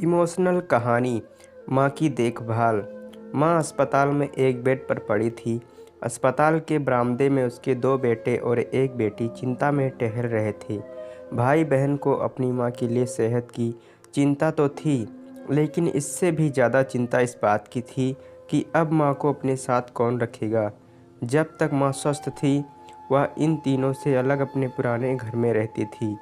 Emotional कहानी माँ की देखभाल। माँ अस्पताल में एक बेड पर पड़ी थी। अस्पताल के बरामदे में उसके 2 बेटे और एक बेटी चिंता में टहल रहे थे। भाई बहन को अपनी माँ के लिए सेहत की चिंता तो थी, लेकिन इससे भी ज़्यादा चिंता इस बात की थी कि अब माँ को अपने साथ कौन रखेगा। जब तक माँ स्वस्थ थी, वह इन तीनों से अलग अपने पुराने घर में रहती थी,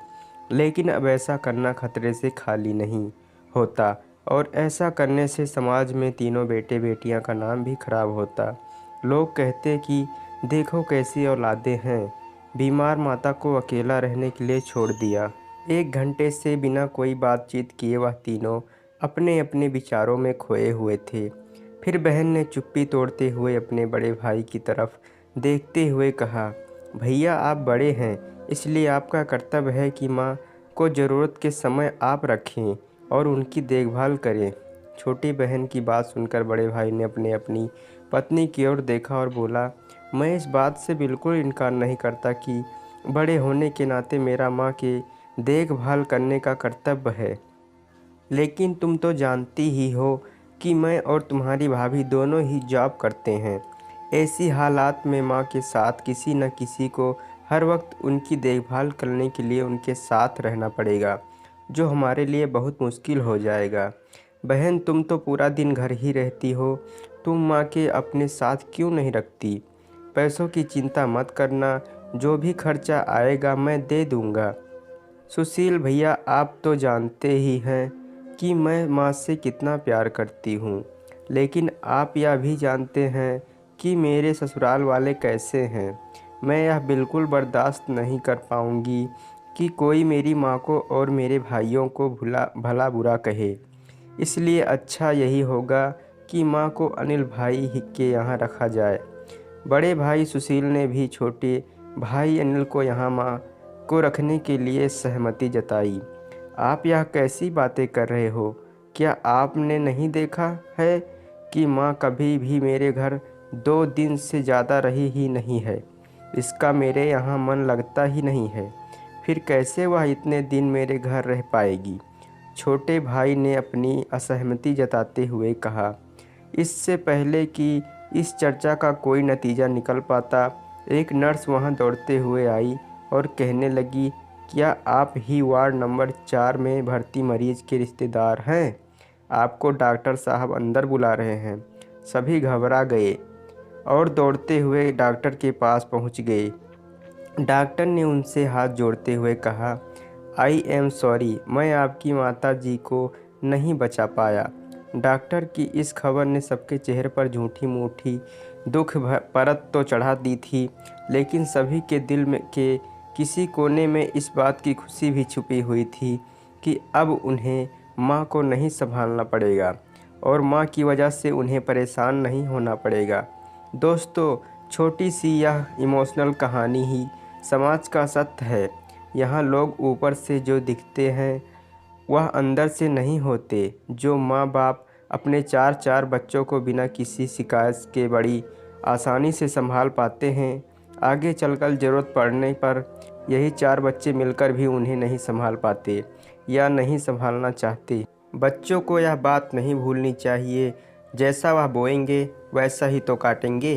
लेकिन अब ऐसा करना खतरे से खाली नहीं होता और ऐसा करने से समाज में तीनों बेटे बेटियां का नाम भी खराब होता। लोग कहते कि देखो कैसी औलादें हैं, बीमार माता को अकेला रहने के लिए छोड़ दिया। 1 घंटे से बिना कोई बातचीत किए वह तीनों अपने अपने विचारों में खोए हुए थे। फिर बहन ने चुप्पी तोड़ते हुए अपने बड़े भाई की तरफ देखते हुए कहा, भैया आप बड़े हैं, इसलिए आपका कर्तव्य है कि माँ को ज़रूरत के समय आप रखें और उनकी देखभाल करें। छोटी बहन की बात सुनकर बड़े भाई ने अपनी पत्नी की ओर देखा और बोला, मैं इस बात से बिल्कुल इनकार नहीं करता कि बड़े होने के नाते मेरा माँ के देखभाल करने का कर्तव्य है, लेकिन तुम तो जानती ही हो कि मैं और तुम्हारी भाभी दोनों ही जॉब करते हैं। ऐसी हालात में माँ के साथ किसी न किसी को हर वक्त उनकी देखभाल करने के लिए उनके साथ रहना पड़ेगा, जो हमारे लिए बहुत मुश्किल हो जाएगा। बहन तुम तो पूरा दिन घर ही रहती हो, तुम माँ के अपने साथ क्यों नहीं रखती? पैसों की चिंता मत करना, जो भी खर्चा आएगा मैं दे दूँगा। सुशील भैया आप तो जानते ही हैं कि मैं माँ से कितना प्यार करती हूँ, लेकिन आप यह भी जानते हैं कि मेरे ससुराल वाले कैसे हैं। मैं यह बिल्कुल बर्दाश्त नहीं कर पाऊँगी कि कोई मेरी माँ को और मेरे भाइयों को भला बुरा कहे। इसलिए अच्छा यही होगा कि माँ को अनिल भाई ही के यहाँ रखा जाए। बड़े भाई सुशील ने भी छोटे भाई अनिल को यहाँ माँ को रखने के लिए सहमति जताई। आप यह कैसी बातें कर रहे हो? क्या आपने नहीं देखा है कि माँ कभी भी मेरे घर 2 दिन से ज़्यादा रही ही नहीं है। इसका मेरे यहाँ मन लगता ही नहीं है, फिर कैसे वह इतने दिन मेरे घर रह पाएगी? छोटे भाई ने अपनी असहमति जताते हुए कहा। इससे पहले कि इस चर्चा का कोई नतीजा निकल पाता, एक नर्स वहां दौड़ते हुए आई और कहने लगी, क्या आप ही वार्ड नंबर 4 में भर्ती मरीज के रिश्तेदार हैं? आपको डॉक्टर साहब अंदर बुला रहे हैं। सभी घबरा गए और दौड़ते हुए डॉक्टर के पास पहुंच गए। डॉक्टर ने उनसे हाथ जोड़ते हुए कहा, आई एम सॉरी, मैं आपकी माता जी को नहीं बचा पाया। डॉक्टर की इस खबर ने सबके चेहरे पर झूठी मूठी दुख परत तो चढ़ा दी थी, लेकिन सभी के दिल में के किसी कोने में इस बात की खुशी भी छुपी हुई थी कि अब उन्हें माँ को नहीं संभालना पड़ेगा और माँ की वजह से उन्हें परेशान नहीं होना पड़ेगा। दोस्तों, छोटी सी यह इमोशनल कहानी ही समाज का सत्य है। यहाँ लोग ऊपर से जो दिखते हैं वह अंदर से नहीं होते। जो माँ बाप अपने 4-4 बच्चों को बिना किसी शिकायत के बड़ी आसानी से संभाल पाते हैं, आगे चलकर ज़रूरत पड़ने पर यही 4 बच्चे मिलकर भी उन्हें नहीं संभाल पाते या नहीं संभालना चाहते। बच्चों को यह बात नहीं भूलनी चाहिए, जैसा वह बोएंगे वैसा ही तो काटेंगे।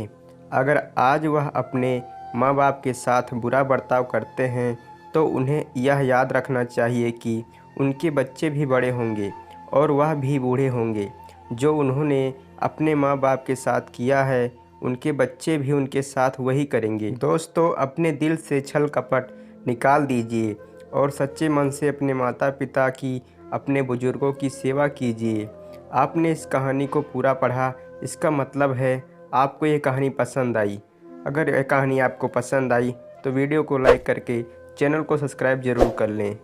अगर आज वह अपने माँ बाप के साथ बुरा बर्ताव करते हैं तो उन्हें यह याद रखना चाहिए कि उनके बच्चे भी बड़े होंगे और वह भी बूढ़े होंगे। जो उन्होंने अपने माँ बाप के साथ किया है, उनके बच्चे भी उनके साथ वही करेंगे। दोस्तों, अपने दिल से छल कपट निकाल दीजिए और सच्चे मन से अपने माता पिता की, अपने बुजुर्गों की सेवा कीजिए। आपने इस कहानी को पूरा पढ़ा, इसका मतलब है आपको ये कहानी पसंद आई। अगर यह कहानी आपको पसंद आई तो वीडियो को लाइक करके चैनल को सब्सक्राइब ज़रूर कर लें।